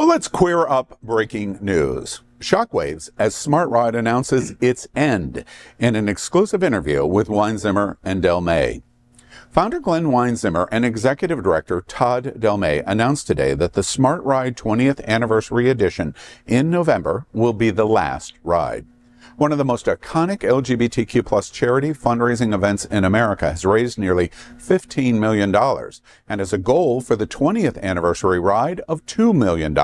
Well, let's queer up breaking news. Shockwaves as Smart Ride announces its end in an exclusive interview with Weinzimer and Delmay. Founder Glen Weinzimer and Executive Director Todd Delmay announced today that the Smart Ride 20th Anniversary Edition in November will be the last ride. One of the most iconic LGBTQ plus charity fundraising events in America has raised nearly $15 million and has a goal for the 20th anniversary ride of $2 million.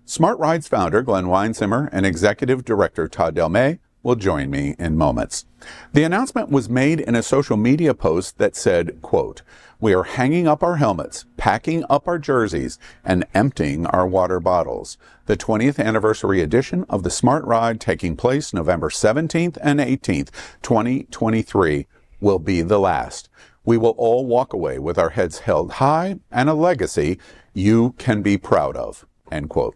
Smart Ride's founder, Glen Weinzimer, and Executive Director Todd Delmay will join me in moments. The announcement was made in a social media post that said, quote, "We are hanging up our helmets, packing up our jerseys, and emptying our water bottles. The 20th anniversary edition of the Smart Ride, taking place November 17th and 18th, 2023, will be the last. We will all walk away with our heads held high and a legacy you can be proud of," end quote.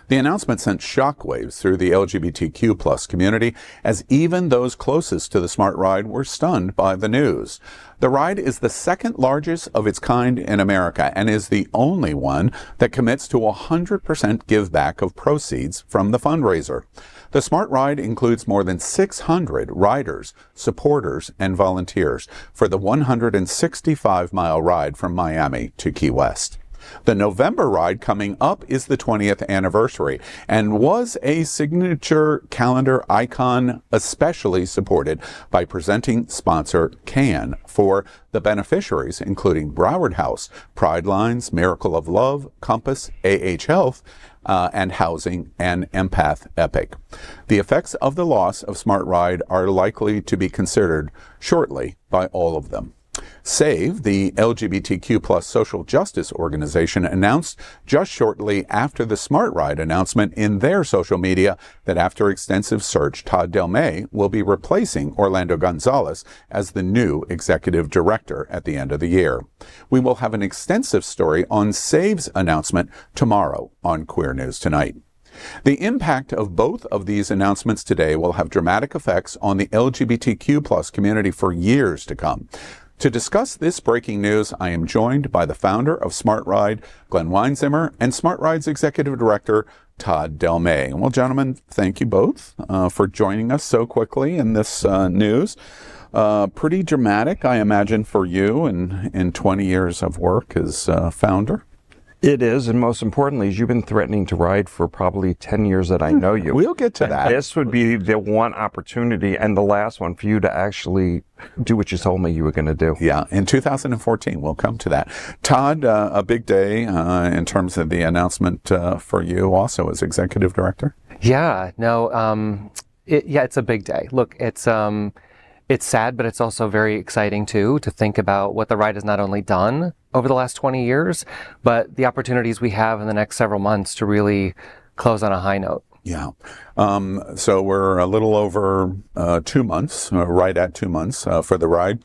The announcement sent shockwaves through the LGBTQ plus community, as even those closest to the Smart Ride were stunned by the news. The ride is the second largest of its kind in America and is the only one that commits to 100% give back of proceeds from the fundraiser. The Smart Ride includes more than 600 riders, supporters, and volunteers for the 165-mile ride from Miami to Key West. The November ride coming up is the 20th anniversary and was a signature calendar icon, especially supported by presenting sponsor CAN for the beneficiaries, including Broward House, Pride Lines, Miracle of Love, Compass, Health, and Housing, and Empath Epic. The effects of the loss of Smart Ride are likely to be considered shortly by all of them. SAVE, the LGBTQ plus social justice organization, announced just shortly after the Smart Ride announcement in their social media that after extensive search, Todd Delmay will be replacing Orlando Gonzalez as the new executive director at the end of the year. We will have an extensive story on SAVE's announcement tomorrow on Queer News Tonight. The impact of both of these announcements today will have dramatic effects on the LGBTQ plus community for years to come. To discuss this breaking news, I am joined by the founder of Smart Ride, Glen Weinzimer, and Smart Ride's executive director, Todd Delmay. Well, gentlemen, thank you both for joining us so quickly in this news. Pretty dramatic, I imagine, for you in 20 years of work as founder. It is, and most importantly, is you've been threatening to ride for probably 10 years that I know you. We'll get to that. This would be the one opportunity and the last one for you to actually do what you told me you were going to do. Yeah, in 2014, we'll come to that. Todd, a big day in terms of the announcement for you also as executive director. Yeah, no, it's a big day. Look, it's sad, but it's also very exciting too, to think about what the ride has not only done over the last 20 years, but the opportunities we have in the next several months to really close on a high note. Yeah. So we're a little over 2 months, right at 2 months for the ride.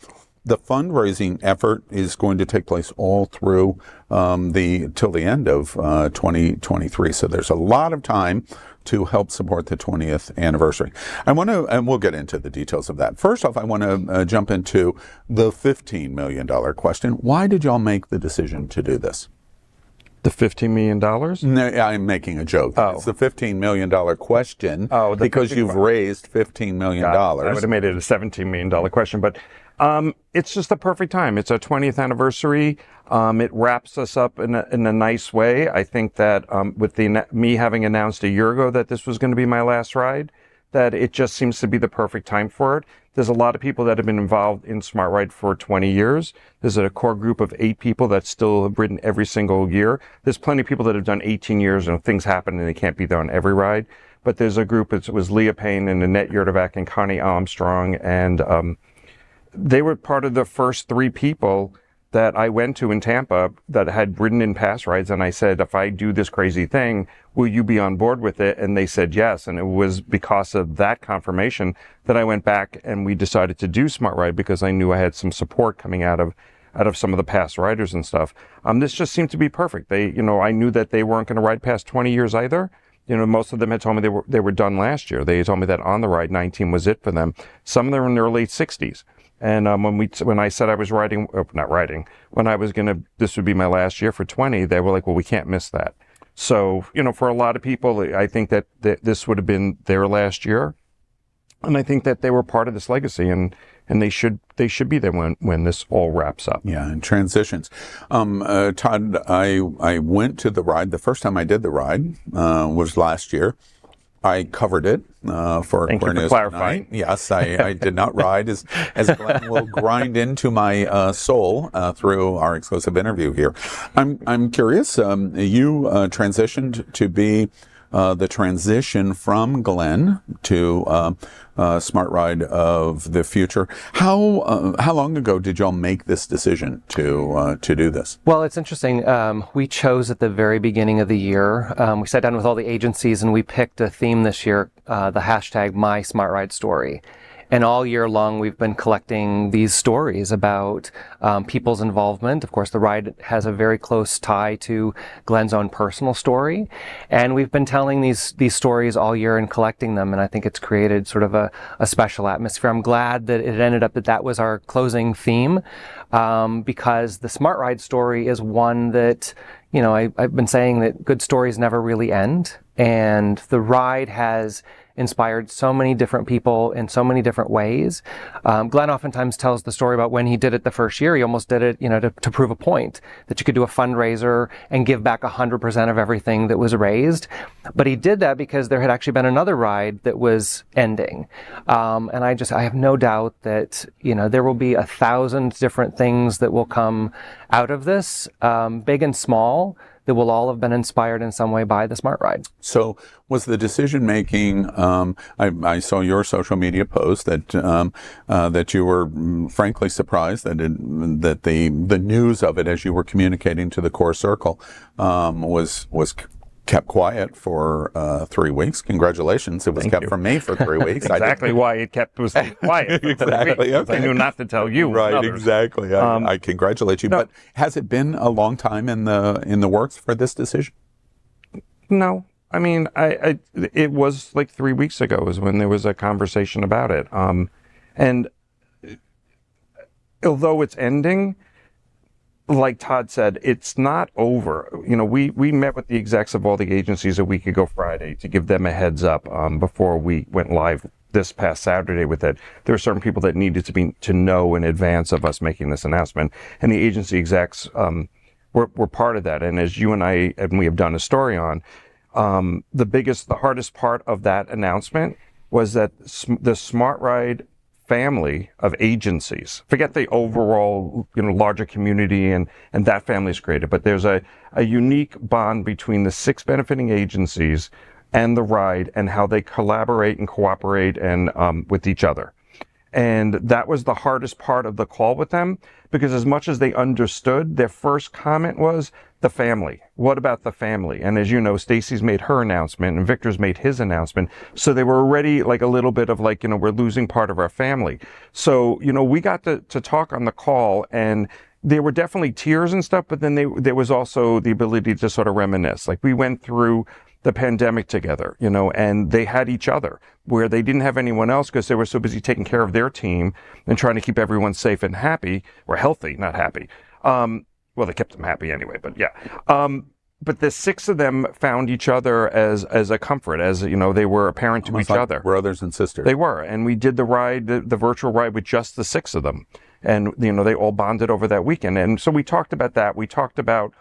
The fundraising effort is going to take place all through till the end of 2023. So there's a lot of time to help support the 20th anniversary. I want to, and we'll get into the details of that. First off, I want to jump into the $15 million question. Why did y'all make the decision to do this? The $15 million? No, I'm making a joke. Oh. It's the $15 million question because you've raised $15 million. I would have made it a $17 million question, but it's just the perfect time. It's our 20th anniversary. It wraps us up in a nice way. I think that with me having announced a year ago that this was going to be my last ride, that it just seems to be the perfect time for it. There's a lot of people that have been involved in Smart Ride for 20 years. There's a core group of 8 people that still have ridden every single year. There's plenty of people that have done 18 years and things happen and they can't be there on every ride. But there's a group, it was Leah Payne and Annette Yurtevak and Connie Armstrong, and they were part of the first 3 people that I went to in Tampa that had ridden in past rides, and I said, if I do this crazy thing, will you be on board with it? And they said yes, and it was because of that confirmation that I went back and we decided to do Smart Ride, because I knew I had some support coming out of some of the past riders and stuff. This just seemed to be perfect. I knew that they weren't going to ride past 20 years either. Most of them had told me they were done last year. They told me that on the ride 19 was it for them. Some of them were in their late 60s. And when I said I was this would be my last year for 20, they were like, well, we can't miss that. So, for a lot of people, I think that this would have been their last year. And I think that they were part of this legacy, and they should be there when this all wraps up. Yeah, and transitions. Todd, I went to the ride. The first time I did the ride was last year. I covered it for Thank you for News clarifying. Tonight. Yes, I did not ride, as Glenn will grind into my soul through our exclusive interview here. I'm curious. You transitioned to be the transition from Glen to Smart Ride of the Future. How long ago did y'all make this decision to do this? Well, it's interesting. We chose at the very beginning of the year. We sat down with all the agencies and we picked a theme this year, the hashtag My Smart Ride Story. And all year long, we've been collecting these stories about people's involvement. Of course, the ride has a very close tie to Glen's own personal story. And we've been telling these stories all year and collecting them. And I think it's created sort of a special atmosphere. I'm glad that it ended up that was our closing theme, because the Smart Ride story is one that, I've been saying that good stories never really end. And the ride has inspired so many different people in so many different ways. Glenn oftentimes tells the story about when he did it the first year. He almost did it, to prove a point that you could do a fundraiser and give back 100% of everything that was raised. But he did that because there had actually been another ride that was ending. And I have no doubt that, there will be 1,000 different things that will come out of this, big and small, that will all have been inspired in some way by the Smart Ride. So was the decision making, I saw your social media post that you were frankly surprised that the news of it as you were communicating to the core circle was kept quiet for 3 weeks. Congratulations. It was kept from me for 3 weeks. Exactly why it was quiet for 3 weeks. Okay. I knew not to tell you. Right, exactly. I congratulate you. No. But has it been a long time in the works for this decision? No. I mean, it was like 3 weeks ago is when there was a conversation about it. And although it's ending, like Todd said, it's not over. We met with the execs of all the agencies a week ago Friday to give them a heads up before we went live this past Saturday with it. There were certain people that needed to know in advance of us making this announcement, and the agency execs were part of that. And as you and we have done a story on, the hardest part of that announcement was that the Smart Ride family of agencies, forget the overall, larger community and that family is created, but there's a unique bond between the 6 benefiting agencies and the ride and how they collaborate and cooperate and with each other. And that was the hardest part of the call with them, because as much as they understood, their first comment was the family. What about the family? And as you know, Stacy's made her announcement and Victor's made his announcement. So they were already like a little bit of like, we're losing part of our family. So, we got to talk on the call, and there were definitely tears and stuff, but then there was also the ability to sort of reminisce. Like, we went through the pandemic together, and they had each other where they didn't have anyone else because they were so busy taking care of their team and trying to keep everyone safe and happy, or healthy, not happy. Well, they kept them happy anyway, but yeah. But the 6 of them found each other as a comfort, as, they were apparent to almost each like other. Brothers and sisters. They were. And we did the ride, the virtual ride with just the 6 of them. And, they all bonded over that weekend. And so we talked about that. We talked about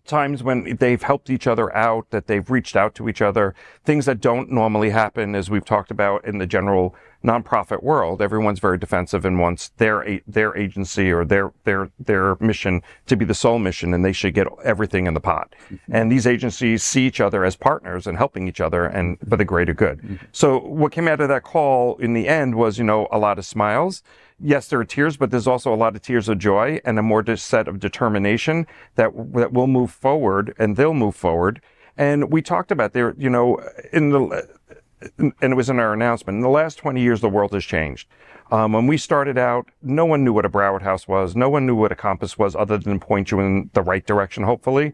times when they've helped each other out, that they've reached out to each other, things that don't normally happen, as we've talked about in the general nonprofit world. Everyone's very defensive and wants their agency or their mission to be the sole mission, and they should get everything in the pot. Mm-hmm. And these agencies see each other as partners and helping each other and for the greater good. Mm-hmm. So what came out of that call in the end was, a lot of smiles. Yes, there are tears, but there's also a lot of tears of joy and a more set of determination that will move forward, and they'll move forward. And we talked about there, and it was in our announcement, in the last 20 years, the world has changed. When we started out, no one knew what a Broward House was. No one knew what a compass was, other than point you in the right direction, hopefully.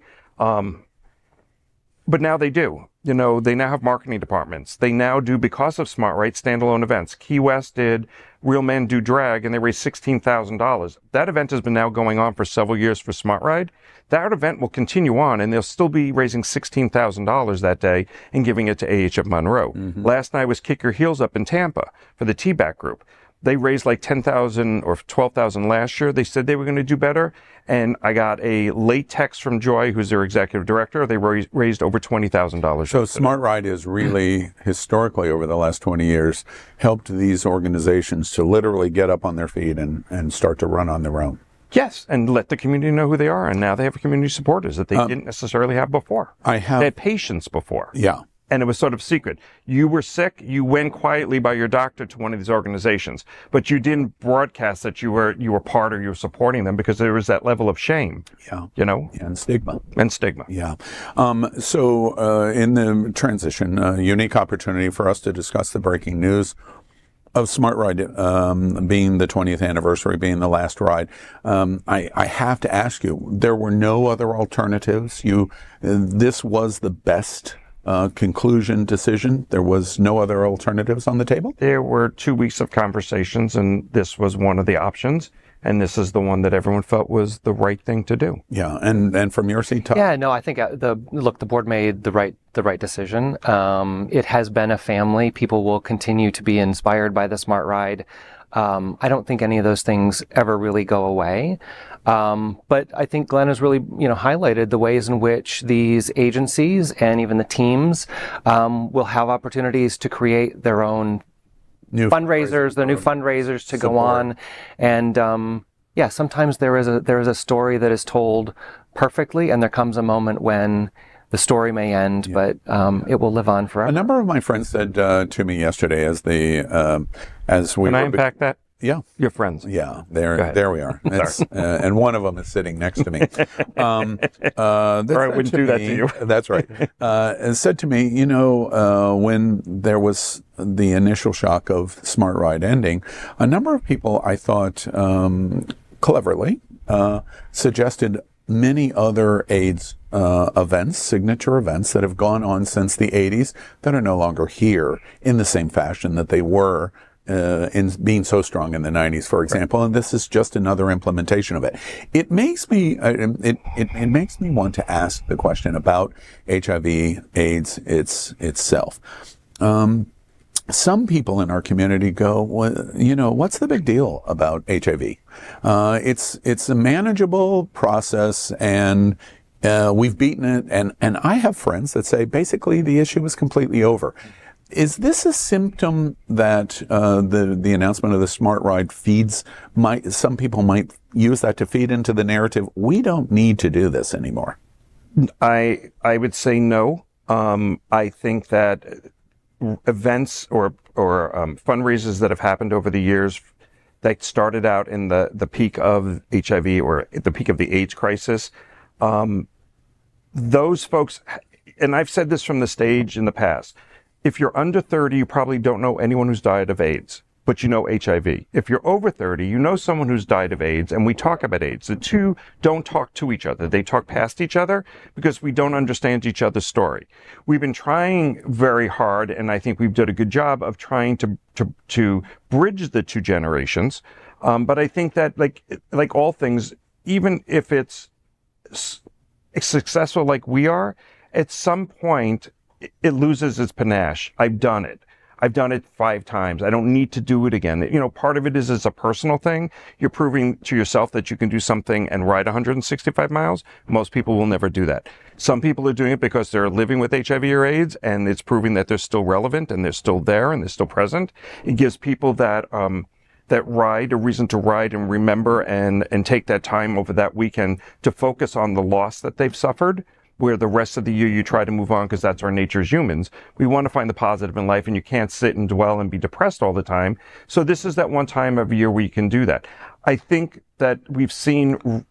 But now they do. You know, they now have marketing departments. They now do, because of SmartRide, standalone events. Key West did Real Men Do Drag, and they raised $16,000. That event has been now going on for several years for SmartRide. That event will continue on, and they'll still be raising $16,000 that day and giving it to AH of Monroe. Last night was Kick Your Heels Up in Tampa for the T-Back group. They raised like $10,000 or $12,000 last year. They said they were going to do better. And I got a late text from Joy, who's their executive director. They raised over $20,000. So SmartRide has really, historically, over the last 20 years, helped these organizations to literally get up on their feet and start to run on their own. Yes, and let the community know who they are. And now they have community supporters that they didn't necessarily have before. They had patients before. Yeah. And it was sort of secret. You were sick, you went quietly by your doctor to one of these organizations, but you didn't broadcast that you were part or you were supporting them, because there was that level of shame. Yeah. You know? And stigma. And stigma. Yeah. So in the transition, unique opportunity for us to discuss the breaking news of SmartRide being the 20th anniversary, being the last ride. I have to ask you, there were no other alternatives. This was the best conclusion decision. There was no other alternatives on the table? There were 2 weeks of conversations, and this was one of the options. And this is the one that everyone felt was the right thing to do. Yeah, and from your seat, Todd? Yeah, no, I think the board made the right decision. It has been a family. People will continue to be inspired by the SmartRide. I don't think any of those things ever really go away. But I think Glenn has really, highlighted the ways in which these agencies and even the teams will have opportunities to create their own new fundraisers to go on. And sometimes there is a story that is told perfectly, and there comes a moment when the story may end, but it will live on forever. A number of my friends said to me yesterday, as we Can I unpack that? Yeah, your friends. Yeah, there we are. And one of them is sitting next to me. I wouldn't do that to you. That's right. And said to me, when there was the initial shock of SmartRide ending, a number of people, I thought, cleverly, suggested many other AIDS events, signature events that have gone on since the 80s that are no longer here in the same fashion that they were in being so strong in the 90s, for example. And this is just another implementation of it. It makes me it makes me want to ask the question about HIV, AIDS itself. Some people in our community go, well, what's the big deal about HIV? It's a manageable process, and we've beaten it. And I have friends that say basically the issue is completely over. Is this a symptom that the announcement of the SmartRide feeds? Some people might use that to feed into the narrative, we don't need to do this anymore? I would say no. I think that events or fundraisers that have happened over the years that started out in the peak of HIV or at the peak of the AIDS crisis, those folks, and I've said this from the stage in the past, if you're under 30, you probably don't know anyone who's died of AIDS, but you know HIV. If you're over 30, you know someone who's died of AIDS, and we talk about AIDS. The two don't talk to each other. They talk past each other because we don't understand each other's story. We've been trying very hard, and I think we've done a good job of trying to bridge the two generations. But I think that like all things, even if it's successful like we are, at some point, it loses its panache. I've done it. I've done it 5 times. I don't need to do it again. Part of it is a personal thing. You're proving to yourself that you can do something and ride 165 miles. Most people will never do that. Some people are doing it because they're living with HIV or AIDS, and it's proving that they're still relevant and they're still there and they're still present. It gives people that ride a reason to ride and remember and take that time over that weekend to focus on the loss that they've suffered, where the rest of the year you try to move on because that's our nature as humans. We want to find the positive in life, and you can't sit and dwell and be depressed all the time. So this is that one time of year where you can do that. I think that we've seen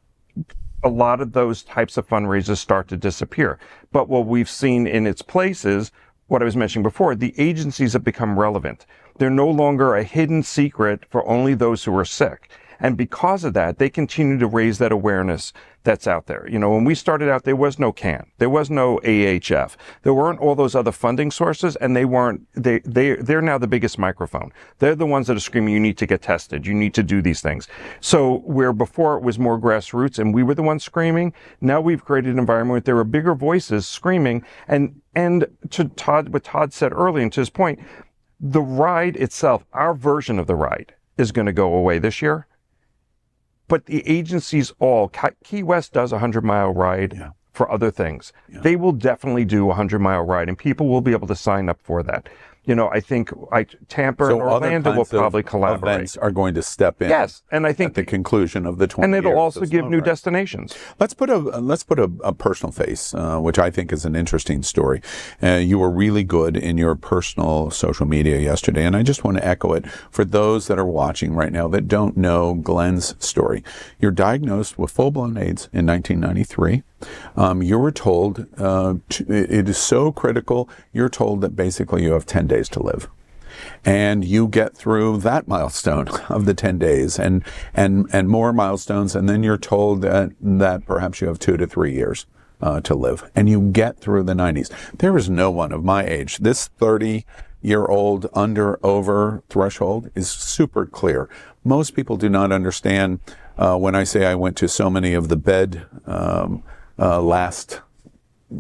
a lot of those types of fundraisers start to disappear. But what we've seen in its place is what I was mentioning before. The agencies have become relevant. They're no longer a hidden secret for only those who are sick. And because of that, they continue to raise that awareness that's out there. You know, when we started out, there was no CAN, there was no AHF, there weren't all those other funding sources, and they're now the biggest microphone. They're the ones that are screaming, you need to get tested, you need to do these things. So where before it was more grassroots and we were the ones screaming, now we've created an environment where there are bigger voices screaming. And to Todd, what Todd said earlier, and to his point, the ride itself, our version of the ride, is going to go away this year. But the agencies Key West does a 100-mile ride for other things. Yeah. They will definitely do a 100-mile ride, and people will be able to sign up for that. You know, I think Tampa and Orlando will probably collaborate. Events are going to step in. Yes, and I think at the conclusion of the 20 and it'll years also give new destinations. Let's put a personal face, which I think is an interesting story. You were really good in your personal social media yesterday, and I just want to echo it for those that are watching right now that don't know Glen's story. You're diagnosed with full-blown AIDS in 1993. You were told it is so critical. You're told that basically you have 10 days to live, and you get through that milestone of the 10 days and more milestones, and then you're told that perhaps you have 2 to 3 years to live, and you get through the 90s. There is no one of my age. This 30-year-old under/over threshold is super clear. Most people do not understand when I say I went to so many of the bed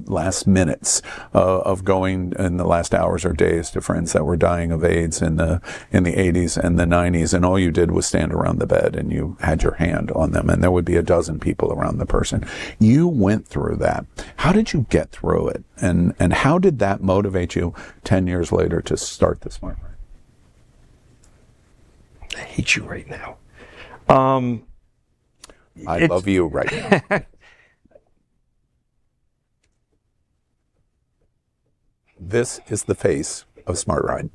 last minutes of going in the last hours or days to friends that were dying of AIDS in the 80s and the 90s, and all you did was stand around the bed and you had your hand on them, and there would be a dozen people around the person. You went through that. How did you get through it, and how did that motivate you 10 years later to start the Smart Ride? I hate you right now. I love you right now. This is the face of Smart Ride.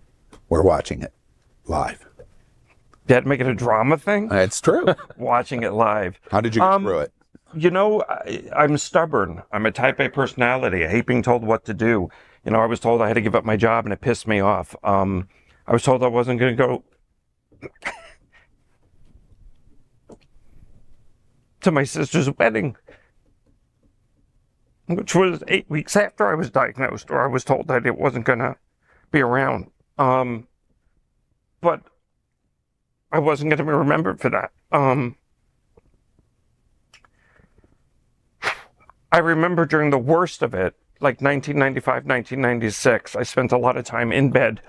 We're watching it live. You had to make it a drama thing? It's true. Watching it live. How did you get through it? You know, I'm stubborn. I'm a type A personality. I hate being told what to do. You know, I was told I had to give up my job, and it pissed me off. I was told I wasn't going to go to my sister's wedding, which was 8 weeks after I was diagnosed, or I was told that it wasn't going to be around. But I wasn't going to be remembered for that. I remember during the worst of it, like 1995, 1996, I spent a lot of time in bed.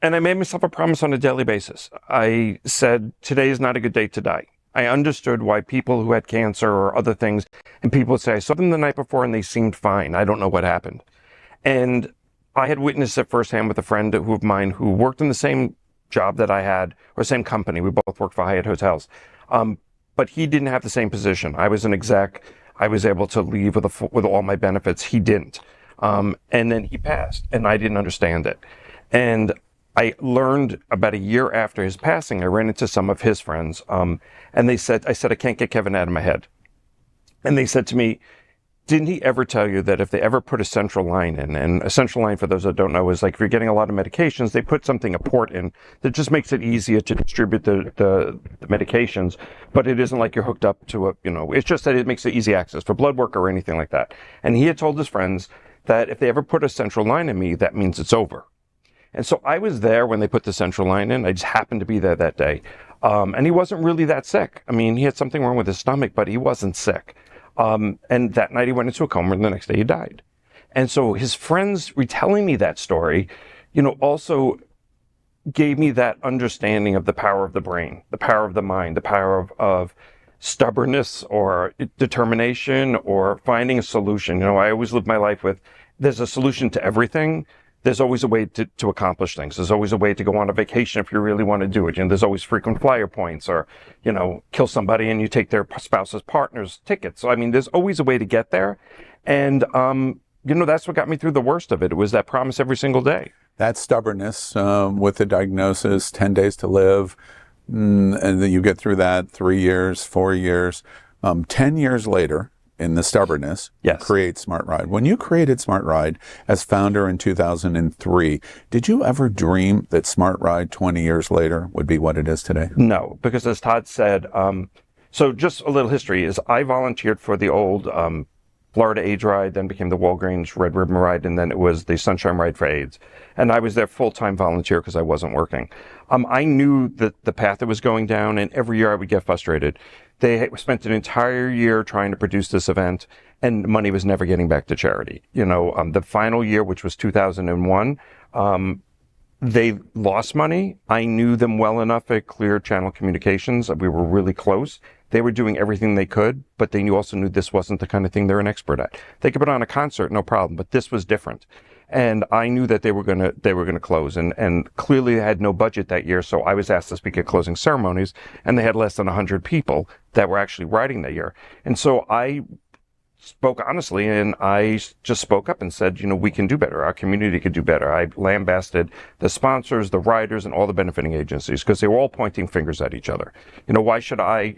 And I made myself a promise on a daily basis. I said, today is not a good day to die. I understood why people who had cancer or other things, and people would say, I saw them the night before and they seemed fine. I don't know what happened. And I had witnessed it firsthand with a friend of mine who worked in the same job that I had, or same company. We both worked for Hyatt Hotels. But he didn't have the same position. I was an exec. I was able to leave with all my benefits. He didn't. And then he passed, and I didn't understand it. And I learned about a year after his passing, I ran into some of his friends, and I said, I can't get Kevin out of my head. And they said to me, didn't he ever tell you that if they ever put a central line in, and a central line, for those that don't know, is like if you're getting a lot of medications, they put a port in that just makes it easier to distribute the medications, but it isn't like you're hooked up to it's just that it makes it easy access for blood work or anything like that. And he had told his friends that if they ever put a central line in me, that means it's over. And so I was there when they put the central line in. I just happened to be there that day. And he wasn't really that sick. I mean, he had something wrong with his stomach, but he wasn't sick. And that night he went into a coma, and the next day he died. And so his friends retelling me that story, also gave me that understanding of the power of the brain, the power of the mind, the power of stubbornness or determination or finding a solution. I always live my life with, there's a solution to everything. There's always a way to accomplish things. There's always a way to go on a vacation if you really want to do it. There's always frequent flyer points, or, kill somebody and you take their spouse's partner's tickets. So, I mean, there's always a way to get there. And, that's what got me through the worst of it. It was that promise every single day. That stubbornness with the diagnosis, 10 days to live, and then you get through that 3 years, 4 years. 10 years later, in the stubbornness, Yes. create Smart Ride. When you created Smart Ride as founder in 2003, did you ever dream that Smart Ride 20 years later would be what it is today? No, because as Todd said, so just a little history is I volunteered for the old Florida AIDS Ride, then became the Walgreens Red Ribbon Ride, and then it was the Sunshine Ride for AIDS. And I was their full-time volunteer because I wasn't working. I knew that the path it was going down, and every year I would get frustrated. They spent an entire year trying to produce this event, and money was never getting back to charity. The final year, which was 2001, they lost money. I knew them well enough at Clear Channel Communications. We were really close. They were doing everything they could, but they also knew this wasn't the kind of thing they're an expert at. They could put on a concert, no problem, but this was different. And I knew that they were gonna close, and clearly they had no budget that year. So I was asked to speak at closing ceremonies, and they had less than 100 people that were actually riding that year. And so I spoke honestly, and I just spoke up and said, we can do better. Our community could do better. I lambasted the sponsors, the riders, and all the benefiting agencies because they were all pointing fingers at each other. Why should I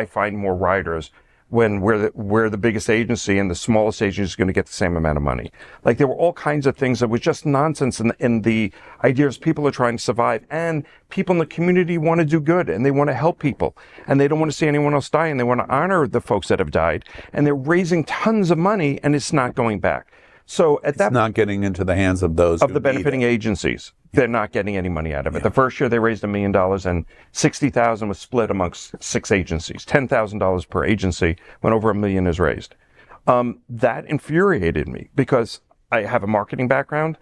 find more riders when we're the biggest agency and the smallest agency is going to get the same amount of money? Like, there were all kinds of things that was just nonsense in the ideas. People are trying to survive, and people in the community want to do good, and they want to help people, and they don't want to see anyone else die, and they want to honor the folks that have died, and they're raising tons of money, and it's not going back. So at that, It's not getting into the hands of those of who the need benefiting it. agencies. They're not getting any money out of it. The first year they raised $1 million, and $60,000 was split amongst 6 agencies. $10,000 per agency when over $1 million is raised. That infuriated me because I have a marketing background.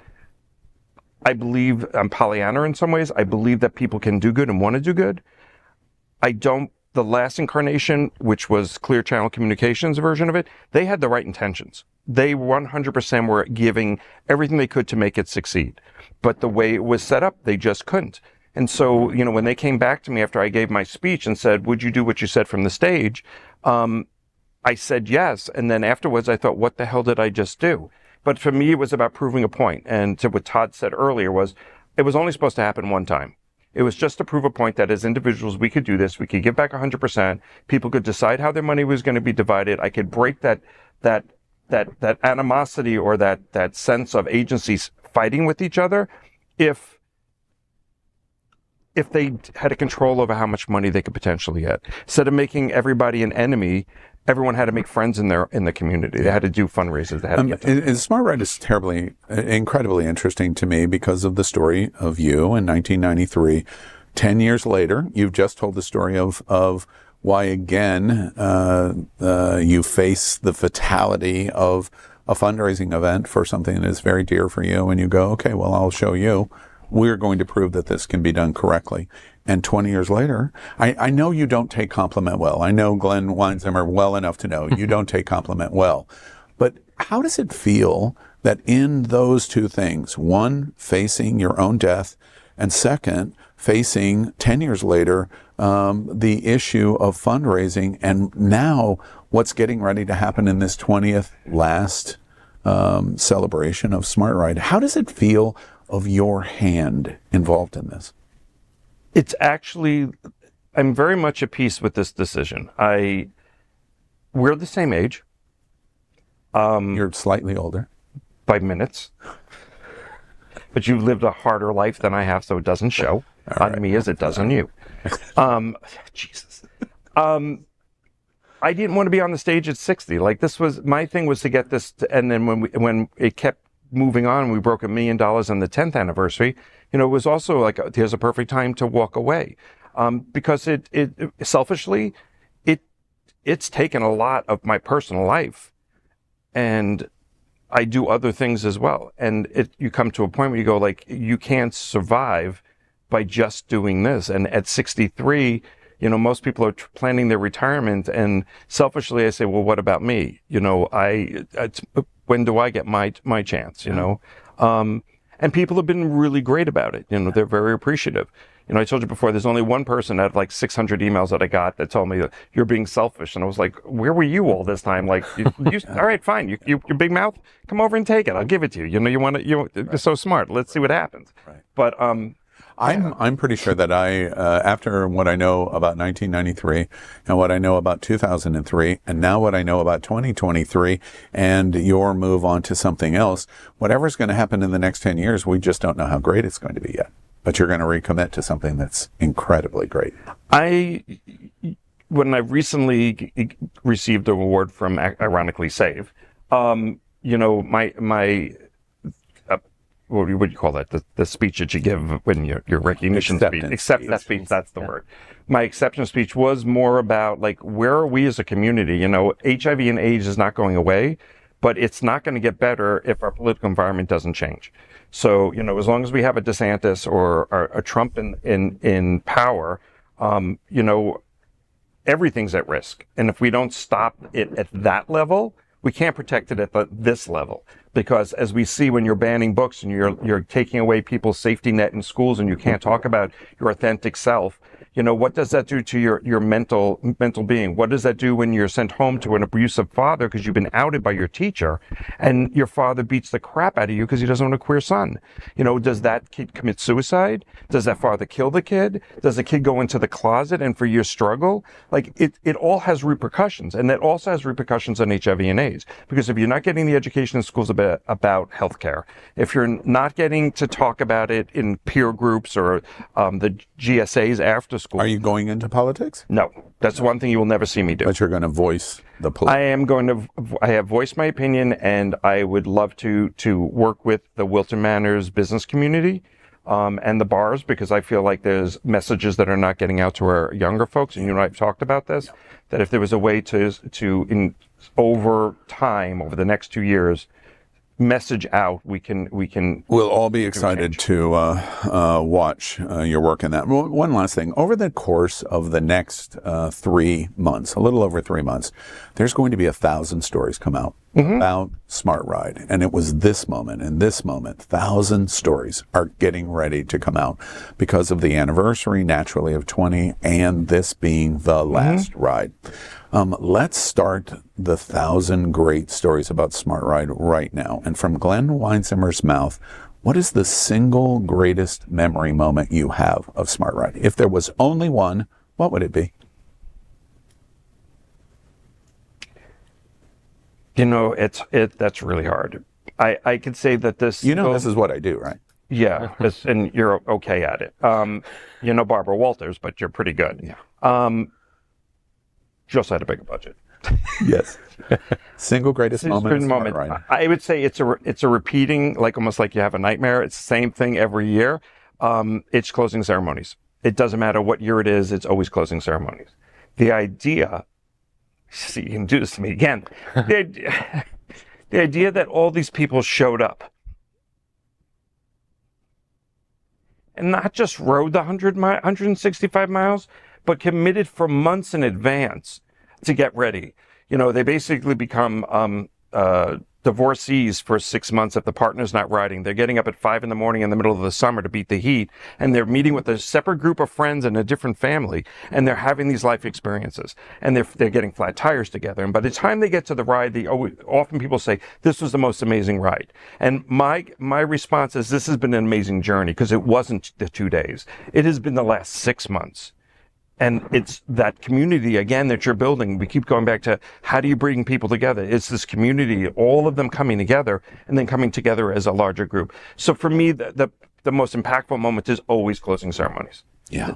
I believe I'm Pollyanna in some ways. I believe that people can do good and want to do good. The last incarnation, which was Clear Channel Communications version of it, they had the right intentions. They 100% were giving everything they could to make it succeed. But the way it was set up, they just couldn't. And so, when they came back to me after I gave my speech and said, would you do what you said from the stage? I said yes. And then afterwards, I thought, what the hell did I just do? But for me, it was about proving a point. And to what Todd said earlier it was only supposed to happen one time. It was just to prove a point that as individuals, we could do this. We could give back 100%. People could decide how their money was going to be divided. I could break that animosity or that sense of agencies fighting with each other if they had a control over how much money they could potentially get. Instead of making everybody an enemy, everyone had to make friends in the community. They had to do fundraisers. They had to get and Smart Ride is incredibly interesting to me because of the story of you in 1993. 10 years later, you've just told the story of why again you face the fatality of a fundraising event for something that is very dear for you, and you go, okay, well, I'll show you. We're going to prove that this can be done correctly. And 20 years later, I know you don't take compliment well. I know Glen Weinzimer well enough to know you don't take compliment well. But how does it feel that in those two things, one, facing your own death, and second, facing 10 years later, the issue of fundraising, and now what's getting ready to happen in this 20th last celebration of Smart Ride? How does it feel of your hand involved in this? It's actually, I'm very much at peace with this decision. We're the same age. You're slightly older. By minutes. But you've lived a harder life than I have, so it doesn't show on me as it does on you. Jesus. I didn't want to be on the stage at 60. Like, my thing was to get this, and then when it kept moving on, we broke $1 million on the 10th anniversary. It was also like, here's a perfect time to walk away, because it selfishly, it's taken a lot of my personal life, and I do other things as well. And you come to a point where you go, like, you can't survive by just doing this. And at 63, most people are planning their retirement, and selfishly I say, well, what about me? When do I get my chance, And people have been really great about it. They're very appreciative. I told you before, there's only one person out of like 600 emails that I got that told me that you're being selfish. And I was like, where were you all this time? Like, all right, fine. Your big mouth, come over and take it. I'll give it to you. You're so smart. Let's see what happens. Right. But, I'm pretty sure that after what I know about 1993 and what I know about 2003 and now what I know about 2023 and your move on to something else, whatever's going to happen in the next 10 years, we just don't know how great it's going to be yet. But you're going to recommit to something that's incredibly great. When I recently received an award from, ironically, SAVE, my what do you call that? The speech that you give when your recognition speech, acceptance speech. That's the word. My acceptance speech was more about like, where are we as a community? HIV and AIDS is not going away, but it's not going to get better if our political environment doesn't change. So as long as we have a DeSantis or a Trump in power, everything's at risk. And if we don't stop it at that level, we can't protect it at this level. Because as we see when you're banning books and you're taking away people's safety net in schools and you can't talk about your authentic self, what does that do to your mental being? What does that do when you're sent home to an abusive father because you've been outed by your teacher and your father beats the crap out of you because he doesn't want a queer son? Does that kid commit suicide? Does that father kill the kid? Does the kid go into the closet and for years struggle? Like it all has repercussions, and that also has repercussions on HIV and AIDS, because if you're not getting the education in schools about healthcare, if you're not getting to talk about it in peer groups or the GSAs after school. Are you going into politics? No, that's one thing you will never see me do. But you're going to voice the politics. I have voiced my opinion, and I would love to work with the Wilton Manors business community and the bars, because I feel like there's messages that are not getting out to our younger folks. And you and I have talked about this, that if there was a way over time, over the next 2 years, message out, we'll all be excited to watch your work in that. One last thing, over the course of the next 3 months, a little over 3 months, there's going to be 1,000 stories come out about Smart Ride. And it was this moment and this moment, 1,000 stories are getting ready to come out because of the anniversary, naturally, of 20, and this being the last ride. Let's start the 1,000 great stories about Smart Ride right now. And from Glen Weinzimer's mouth, what is the single greatest memory moment you have of Smart Ride? If there was only one, what would it be? That's really hard. I could say that this. This is what I do, right? Yeah, and you're okay at it. Barbara Walters, but you're pretty good. Yeah. She also had a bigger budget. Yes. Single greatest moment. Right. I would say it's a repeating, like almost like you have a nightmare. It's the same thing every year. It's closing ceremonies. It doesn't matter what year it is. It's always closing ceremonies. The idea, see, you can do this to me again. The idea that all these people showed up and not just rode the 165 miles, but committed for months in advance to get ready. They basically become divorcees for 6 months if the partner's not riding. They're getting up at 5 a.m. in the middle of the summer to beat the heat, and they're meeting with a separate group of friends and a different family, and they're having these life experiences, and they're getting flat tires together. And by the time they get to the ride, often people say, this was the most amazing ride. And my response is, this has been an amazing journey, because it wasn't the 2 days. It has been the last 6 months. And it's that community, again, that you're building. We keep going back to, how do you bring people together? It's this community, all of them coming together and then coming together as a larger group. So for me, the most impactful moment is always closing ceremonies. Yeah.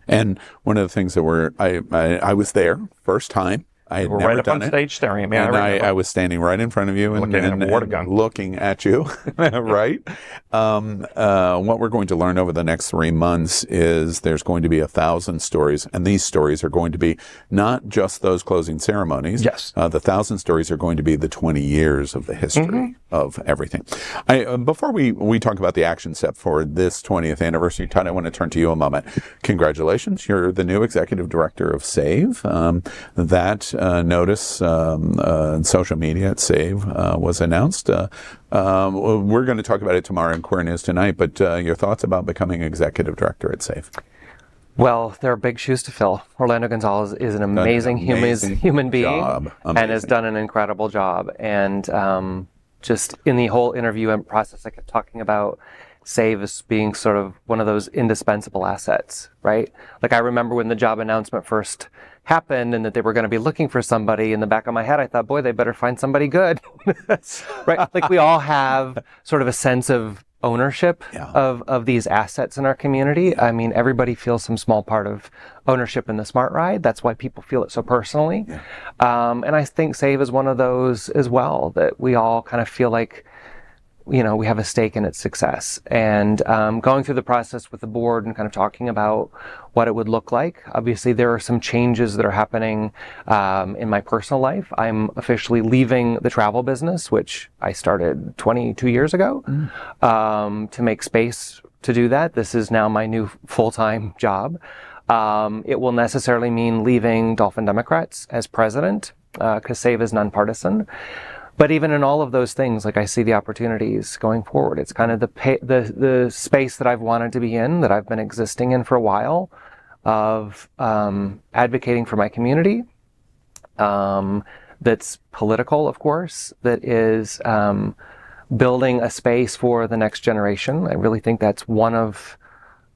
And one of the things that I was there first time. I had We're never right up done on stage staring at me. And I was standing right in front of you and looking at you, right? What we're going to learn over the next 3 months is there's going to be 1,000 stories, and these stories are going to be not just those closing ceremonies. Yes. The 1,000 stories are going to be the 20 years of the history of everything. Before we talk about the action step for this 20th anniversary, Todd, I want to turn to you a moment. Congratulations. You're the new executive director of SAVE. That notice in social media at SAVE was announced. We're going to talk about it tomorrow in Queer News Tonight, but your thoughts about becoming executive director at SAVE? Well, there are big shoes to fill. Orlando Gonzalez is an amazing human being and has done an incredible job. And just in the whole interview process, I kept talking about SAVE as being sort of one of those indispensable assets, right? Like I remember when the job announcement first happened and that they were going to be looking for somebody, in the back of my head I thought, boy, they better find somebody good. Right? Like we all have sort of a sense of ownership of these assets in our community. I mean, everybody feels some small part of ownership in the Smart Ride. That's why people feel it so personally. And I think SAVE is one of those as well, that we all kind of feel like, you know, we have a stake in its success. And going through the process with the board and kind of talking about what it would look like. Obviously, there are some changes that are happening in my personal life. I'm officially leaving the travel business, which I started 22 years ago, to make space to do that. This is now my new full-time job. It will necessarily mean leaving Dolphin Democrats as president, because SAVE is nonpartisan. But even in all of those things, like I see the opportunities going forward. It's kind of the space that I've wanted to be in, that I've been existing in for a while, of advocating for my community. That's political, of course. That is building a space for the next generation. I really think that's one of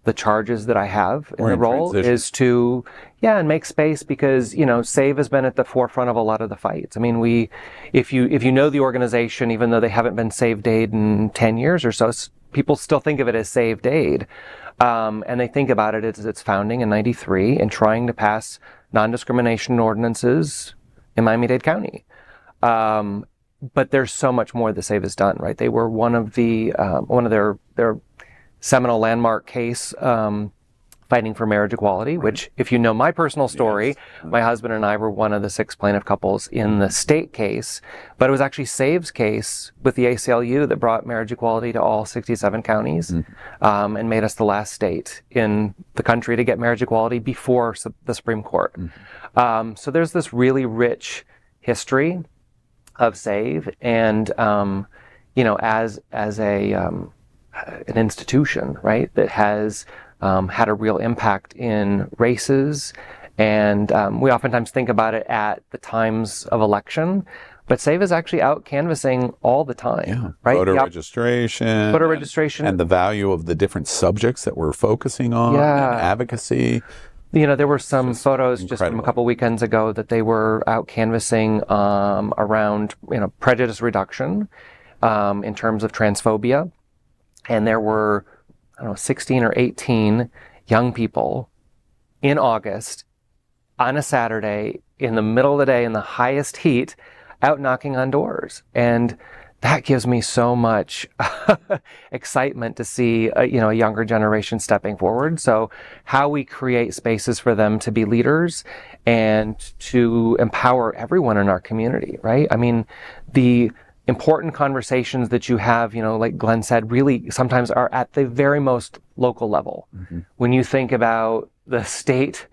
the charges that I have in the role, is to, and make space, because, you know, SAVE has been at the forefront of a lot of the fights. I mean, if you know the organization, even though they haven't been Saved Aid in 10 years or so, people still think of it as Saved Aid. And they think about it as its founding in '93 and trying to pass non-discrimination ordinances in Miami-Dade County. But there's so much more that SAVE has done, right? They were one of their seminal landmark case, fighting for marriage equality, which, if you know my personal story, my husband and I were one of the 6 plaintiff couples in the state case, but it was actually SAVE's case with the ACLU that brought marriage equality to all 67 counties, and made us the last state in the country to get marriage equality before the Supreme Court. So there's this really rich history of SAVE, and you know, as an institution, right, that has had a real impact in races. And we oftentimes think about it at the times of election, but SAVE is actually out canvassing all the time, right? Voter registration. And the value of the different subjects that we're focusing on, and advocacy. You know, there were some photos just from a couple weekends ago that they were out canvassing around, you know, prejudice reduction in terms of transphobia. And there were, I don't know, 16 or 18 young people in August on a Saturday in the middle of the day in the highest heat out knocking on doors. And that gives me so much excitement to see a younger generation stepping forward. So how we create spaces for them to be leaders and to empower everyone in our community, right? I mean, the important conversations that you have, you know, like Glenn said, really sometimes are at the very most local level. When you think about the state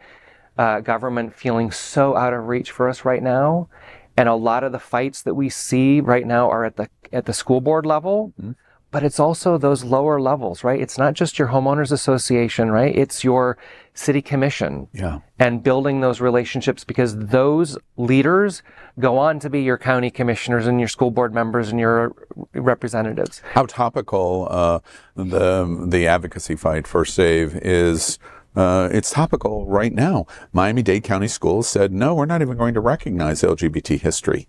government feeling so out of reach for us right now, and a lot of the fights that we see right now are at the school board level, but it's also those lower levels, right? It's not just your homeowners association, right? It's your city commission, and building those relationships, because those leaders go on to be your county commissioners and your school board members and your representatives. How topical the advocacy fight for SAVE is. It's topical right now. Miami-Dade County Schools said, no, we're not even going to recognize LGBT history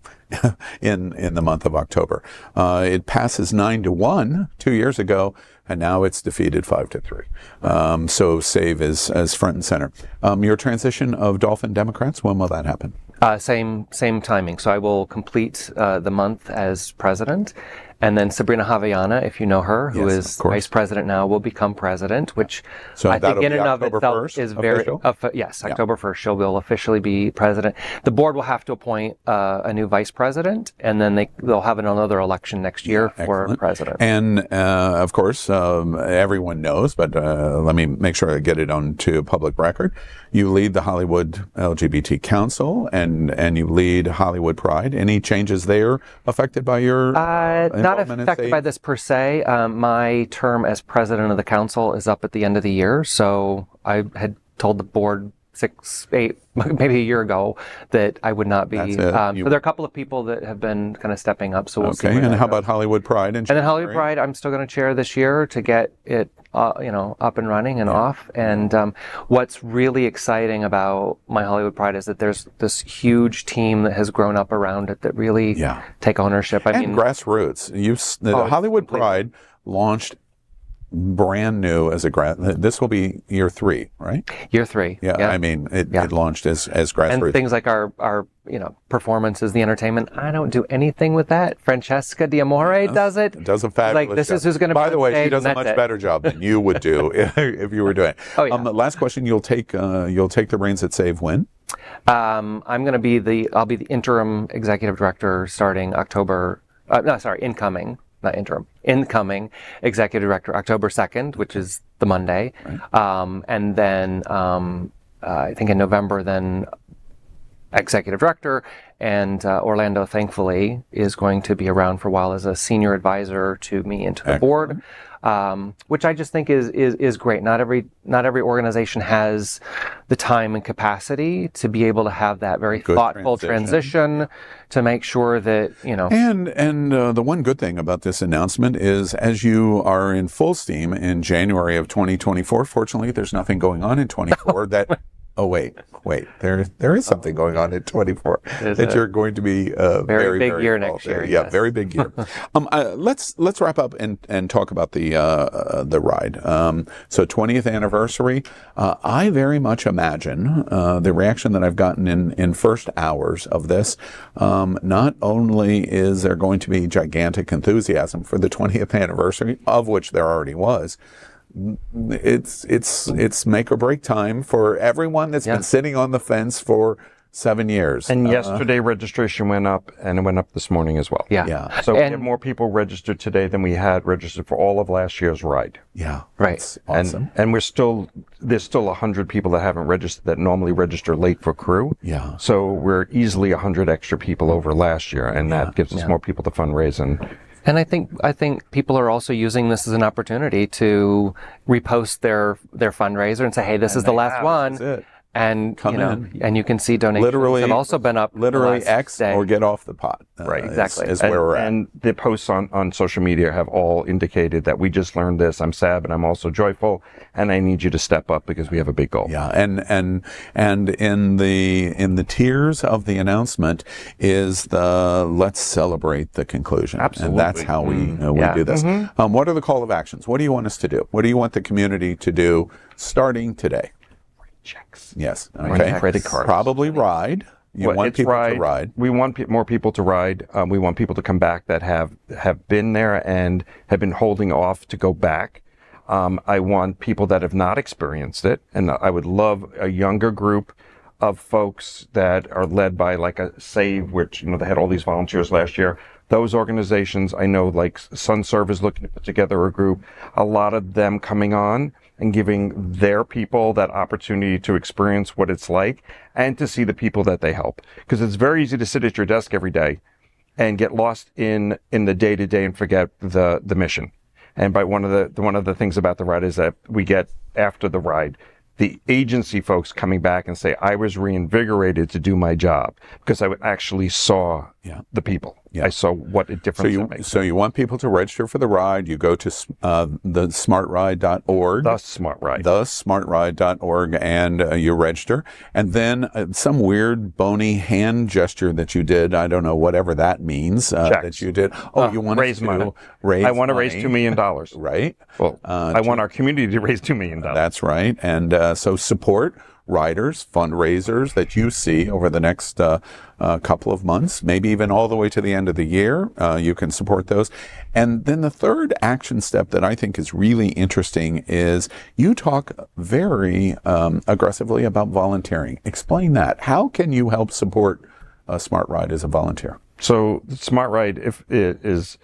in the month of October. It passes 9-1 2 years ago, and now it's defeated 5-3. So SAVE is as front and center. Your transition of Dolphin Democrats, when will that happen? Same timing. So I will complete the month as president. And then Sabrina Javiana, if you know her, who is vice president now, will become president, which I think in and of itself is very, October 1st, will officially be president. The board will have to appoint a new vice president, and then they'll have another election next year for president. And of course, everyone knows, but let me make sure I get it onto public record. You lead the Hollywood LGBT Council, and you lead Hollywood Pride. Any changes there affected by your not affected by this per se. My term as president of the council is up at the end of the year, so I had told the board 6, 8, maybe a year ago that I would not be. That's it. So there are a couple of people that have been kind of stepping up. So we'll see. Okay, where and that how goes. about Hollywood Pride? And then Hollywood Pride, I'm still going to chair this year to get it, up and running and off. And what's really exciting about my Hollywood Pride is that there's this huge team that has grown up around it that really take ownership. I mean, grassroots. Hollywood Pride launched brand new as this will be year 3, right? Year 3. Yeah. I mean, it launched as grassroots. And things like our performances, the entertainment. I don't do anything with that. Francesca D'Amore does it. Does a fabulous Like, this job. is who's going to. By the way, she does a much better job than you would do if you were doing it. Oh, yeah. Last question. You'll take the reins at Save when? I'm going to be I'll be the interim executive director starting incoming. Not interim, incoming executive director, October 2nd, which is the Monday. Right. And then I think in November, then executive director. And Orlando, thankfully, is going to be around for a while as a senior advisor to me and to the board, which I just think is great. Not every organization has the time and capacity to be able to have that very thoughtful transition to make sure that, And the one good thing about this announcement is, as you are in full steam in January of 2024, fortunately, there's nothing going on in 24 that. Oh, wait. There is something going on in 24 that you're going to be very big year next year. Yeah, very big year. Let's wrap up and talk about the ride. So 20th anniversary. I very much imagine the reaction that I've gotten in first hours of this. Not only is there going to be gigantic enthusiasm for the 20th anniversary, of which there already was. It's make or break time for everyone that's been sitting on the fence for 7 years. And yesterday registration went up, and it went up this morning as well. Yeah. So we have more people registered today than we had registered for all of last year's ride. Yeah. Right. That's awesome. And there's still 100 people that haven't registered that normally register late for crew. Yeah. So we're easily 100 extra people over last year, and that gives us more people to fundraise. And I think people are also using this as an opportunity to repost their fundraiser and say, hey, this is the last one. That's it. And Come in. and you can see donations have also been up. Literally X day. or get off the pot. Right, exactly. Is where we're at. And the posts on social media have all indicated that we just learned this. I'm sad, but I'm also joyful, and I need you to step up because we have a big goal. Yeah, and in the tiers of the announcement is the let's celebrate the conclusion. Absolutely. And that's how we do this. What are the call of actions? What do you want us to do? What do you want the community to do starting today? Checks. Yes. Run Okay. credit cards. Probably ride. You want people to ride. We want more people to ride. We want people to come back that have been there and have been holding off to go back. I want people that have not experienced it, and I would love a younger group of folks that are led by like a SAVE, which they had all these volunteers last year. Those organizations, I know, like Sun Serve is looking to put together a group. A lot of them coming on and giving their people that opportunity to experience what it's like and to see the people that they help. Because it's very easy to sit at your desk every day and get lost in the day-to-day and forget the mission. And by one of the things about the ride is that we get after the ride, the agency folks coming back and say, I was reinvigorated to do my job because I actually saw the people. Yeah. I saw what a difference it makes. So you want people to register for the ride. You go to the smartride.org. Thesmartride.org, and you register. And then some weird bony hand gesture that you did, I don't know, whatever that means, that you did. Oh, you want raise money. I want to raise $2 million. Right. Well, I want our community to raise $2 million. That's right. And so support riders, fundraisers that you see over the next couple of months, maybe even all the way to the end of the year. You can support those. And then the third action step that I think is really interesting is you talk very aggressively about volunteering. Explain that. How can you help support Smart Ride as a volunteer? So Smart Ride is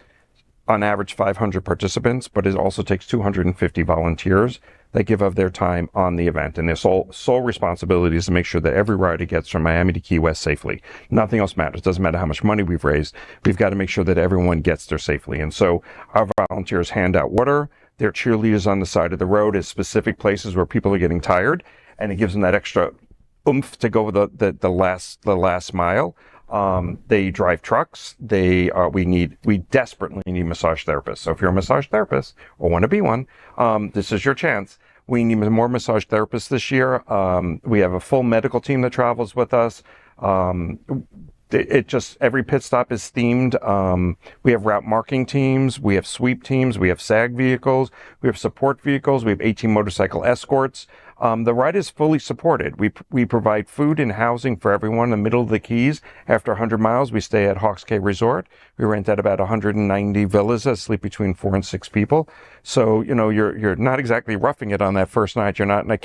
on average 500 participants, but it also takes 250 volunteers that give of their time on the event. And their sole responsibility is to make sure that every rider gets from Miami to Key West safely. Nothing else matters. Doesn't matter how much money we've raised. We've got to make sure that everyone gets there safely. And so our volunteers hand out water. They're cheerleaders on the side of the road at specific places where people are getting tired. And it gives them that extra oomph to go the last mile. They drive trucks. We desperately need massage therapists. So if you're a massage therapist or want to be one, this is your chance. We need more massage therapists this year. We have a full medical team that travels with us. Every pit stop is themed. We have route marking teams. We have sweep teams. We have SAG vehicles. We have support vehicles. We have 18 motorcycle escorts. The ride is fully supported. We provide food and housing for everyone in the middle of the Keys. After 100 miles, we stay at Hawks Cay Resort. We rent out about 190 villas that sleep between 4 and 6 people. So, you're not exactly roughing it on that first night. You're not in a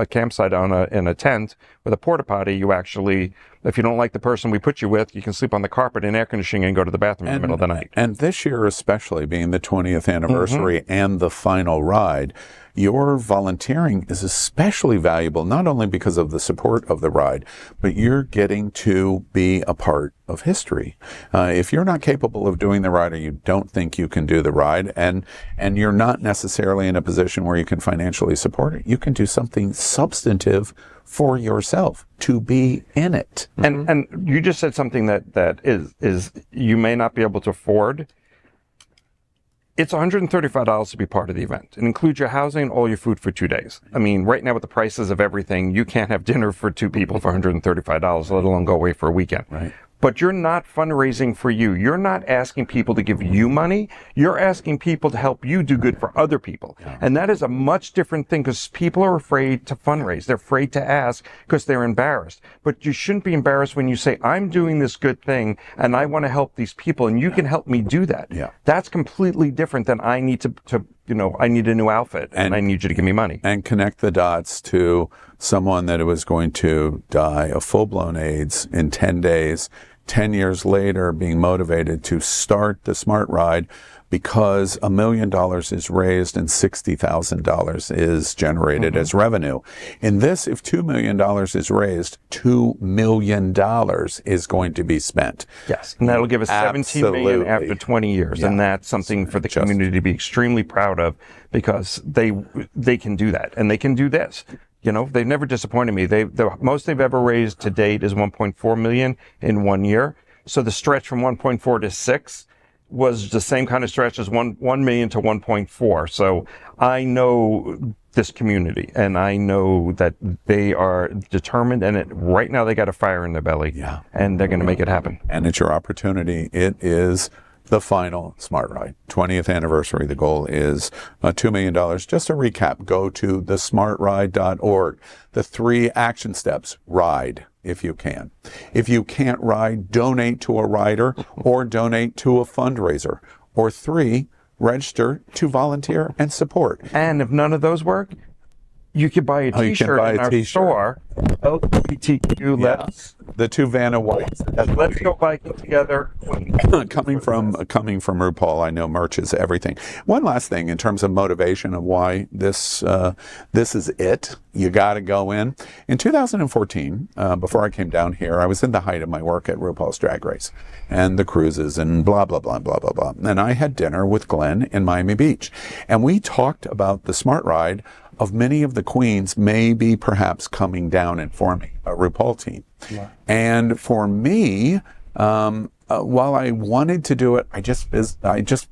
campsite in a tent with a porta potty. You actually, if you don't like the person we put you with, you can sleep on the carpet in air conditioning and go to the bathroom in the middle of the night. And this year, especially being the 20th anniversary and the final ride, your volunteering is especially valuable, not only because of the support of the ride, but you're getting to be a part of history. If you're not capable of doing the ride, or you don't think you can do the ride, and you're not necessarily in a position where you can financially support it, you can do something substantive for yourself to be in it. And you just said something that is you may not be able to afford. It's $135 to be part of the event. It includes your housing and all your food for 2 days. I mean, right now with the prices of everything, you can't have dinner for 2 people for $135, let alone go away for a weekend. Right. But you're not fundraising for you. You're not asking people to give you money. You're asking people to help you do good for other people. Yeah. And that is a much different thing, because people are afraid to fundraise. They're afraid to ask because they're embarrassed. But you shouldn't be embarrassed when you say, I'm doing this good thing and I want to help these people and you can help me do that. Yeah. That's completely different than I need I need a new outfit and I need you to give me money. And connect the dots to someone that was going to die of full-blown AIDS in 10 days. 10 years later, being motivated to start the Smart Ride because $1 million is raised and $60,000 is generated as revenue. In this, if $2 million is raised, $2 million is going to be spent. Yes, and that'll give us $17 million after 20 years, and that's something for the community to be extremely proud of, because they can do that, and they can do this. They've never disappointed me. The most they've ever raised to date is $1.4 million in 1 year. So the stretch from 1.4 to 6 was the same kind of stretch as 1 million to 1.4. So I know this community, and I know that they are determined, and right now they got a fire in their belly, and they're going to make it happen. And it's your opportunity. It is the final Smart Ride, 20th anniversary. The goal is $2 million. Just a recap, go to thesmartride.org. The 3 action steps: ride if you can. If you can't ride, donate to a rider or donate to a fundraiser. Or 3, register to volunteer and support. And if none of those work, you could buy a T-shirt in our store. LGBTQ, the 2 Vanna Whites. Let's go biking together. Coming from RuPaul, I know merch is everything. One last thing in terms of motivation of why this is it. You got to go in. In 2014, before I came down here, I was in the height of my work at RuPaul's Drag Race and the cruises and blah, blah, blah, blah, blah, blah. And I had dinner with Glen in Miami Beach. And we talked about the Smart Ride of many of the queens maybe perhaps coming down and forming a RuPaul team. Yeah. And for me, while I wanted to do it, I just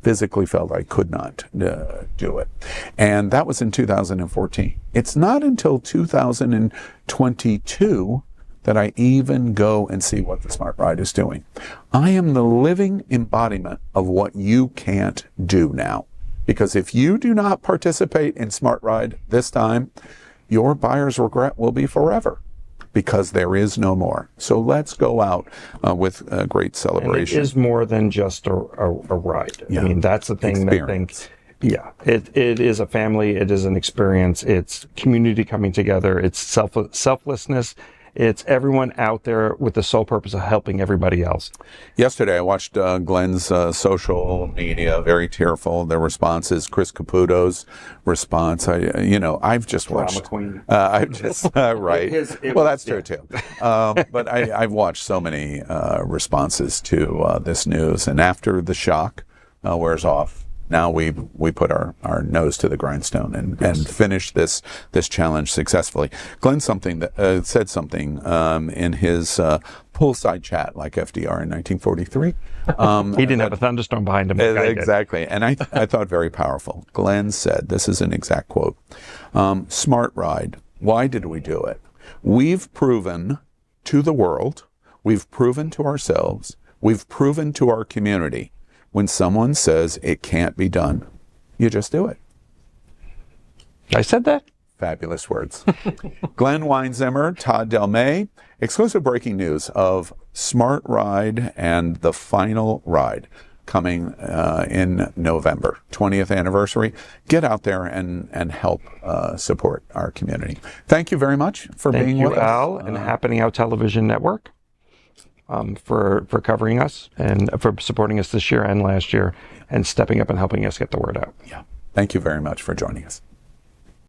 physically felt I could not do it. And that was in 2014. It's not until 2022 that I even go and see what the Smart Ride is doing. I am the living embodiment of what you can't do now. Because if you do not participate in Smart Ride this time, your buyer's regret will be forever, because there is no more. So let's go out with a great celebration. And it is more than just a ride. Yeah. I mean, that's the thing Experience. It is a family. It is an experience. It's community coming together. It's selflessness. It's everyone out there with the sole purpose of helping everybody else. Yesterday, I watched Glen's social media, very tearful. Their responses, Chris Caputo's response. I've just watched. Drama queen. I've just right. Well, that's true too. But I've watched so many responses to this news, and after the shock wears off, now we put our nose to the grindstone and finish this challenge successfully. Glenn said something in his poolside chat, like FDR in 1943. He didn't have a thunderstorm behind him. Exactly, and I thought very powerful. Glenn said, this is an exact quote, "Smart ride. Why did we do it? We've proven to the world, we've proven to ourselves, we've proven to our community, when someone says it can't be done, you just do it." I said that? Fabulous words. Glen Weinzimer, Todd Delmay, exclusive breaking news of Smart Ride and the final ride coming in November, 20th anniversary. Get out there and help support our community. Thank you very much for being with us. Thank you, Al, and Happening Out Television Network for covering us and for supporting us this year and last year and stepping up and helping us get the word out. Yeah. Thank you very much for joining us.